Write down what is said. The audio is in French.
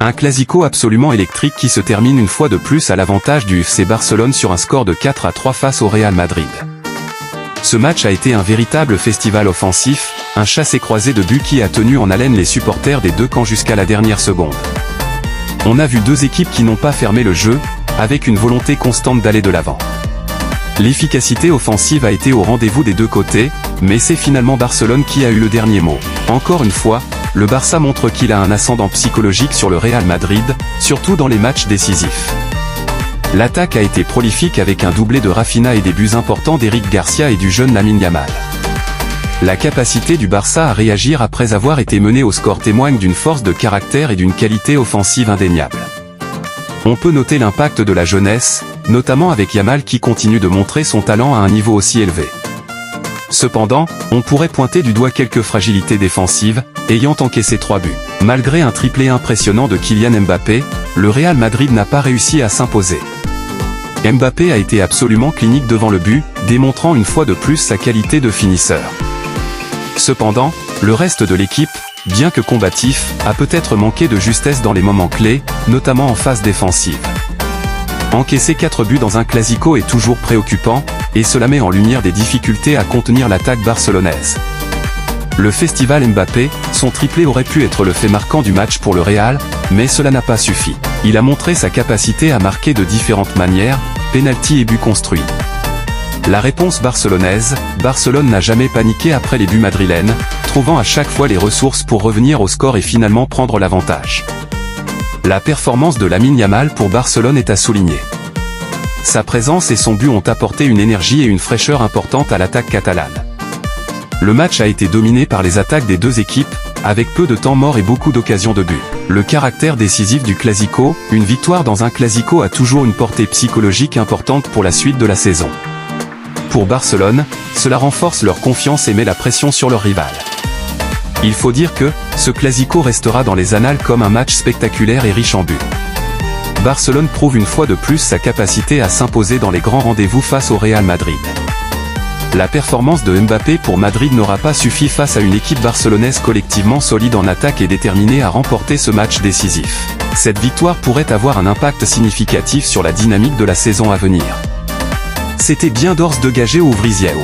Un classico absolument électrique qui se termine une fois de plus à l'avantage du FC Barcelone sur un score de 4-3 face au Real Madrid. Ce match a été un véritable festival offensif, un chassé-croisé de buts qui a tenu en haleine les supporters des deux camps jusqu'à la dernière seconde. On a vu deux équipes qui n'ont pas fermé le jeu, avec une volonté constante d'aller de l'avant. L'efficacité offensive a été au rendez-vous des deux côtés, mais c'est finalement Barcelone qui a eu le dernier mot. Encore une fois, le Barça montre qu'il a un ascendant psychologique sur le Real Madrid, surtout dans les matchs décisifs. L'attaque a été prolifique avec un doublé de Rafinha et des buts importants d'Eric Garcia et du jeune Lamine Yamal. La capacité du Barça à réagir après avoir été mené au score témoigne d'une force de caractère et d'une qualité offensive indéniable. On peut noter l'impact de la jeunesse, notamment avec Yamal qui continue de montrer son talent à un niveau aussi élevé. Cependant, on pourrait pointer du doigt quelques fragilités défensives, ayant encaissé 3 buts. Malgré un triplé impressionnant de Kylian Mbappé, le Real Madrid n'a pas réussi à s'imposer. Mbappé a été absolument clinique devant le but, démontrant une fois de plus sa qualité de finisseur. Cependant, le reste de l'équipe, bien que combatif, a peut-être manqué de justesse dans les moments clés, notamment en phase défensive. Encaisser 4 buts dans un classico est toujours préoccupant, et cela met en lumière des difficultés à contenir l'attaque barcelonaise. Le festival Mbappé, son triplé aurait pu être le fait marquant du match pour le Real, mais cela n'a pas suffi. Il a montré sa capacité à marquer de différentes manières, pénalty et buts construits. La réponse barcelonaise, Barcelone n'a jamais paniqué après les buts madrilènes, trouvant à chaque fois les ressources pour revenir au score et finalement prendre l'avantage. La performance de Lamine Yamal pour Barcelone est à souligner. Sa présence et son but ont apporté une énergie et une fraîcheur importante à l'attaque catalane. Le match a été dominé par les attaques des deux équipes, avec peu de temps mort et beaucoup d'occasions de but. Le caractère décisif du Clasico, une victoire dans un Clasico a toujours une portée psychologique importante pour la suite de la saison. Pour Barcelone, cela renforce leur confiance et met la pression sur leur rival. Il faut dire que, ce Clasico restera dans les annales comme un match spectaculaire et riche en buts. Barcelone prouve une fois de plus sa capacité à s'imposer dans les grands rendez-vous face au Real Madrid. La performance de Mbappé pour Madrid n'aura pas suffi face à une équipe barcelonaise collectivement solide en attaque et déterminée à remporter ce match décisif. Cette victoire pourrait avoir un impact significatif sur la dynamique de la saison à venir. C'était bien d'Ors de Gagé au Vrisiao.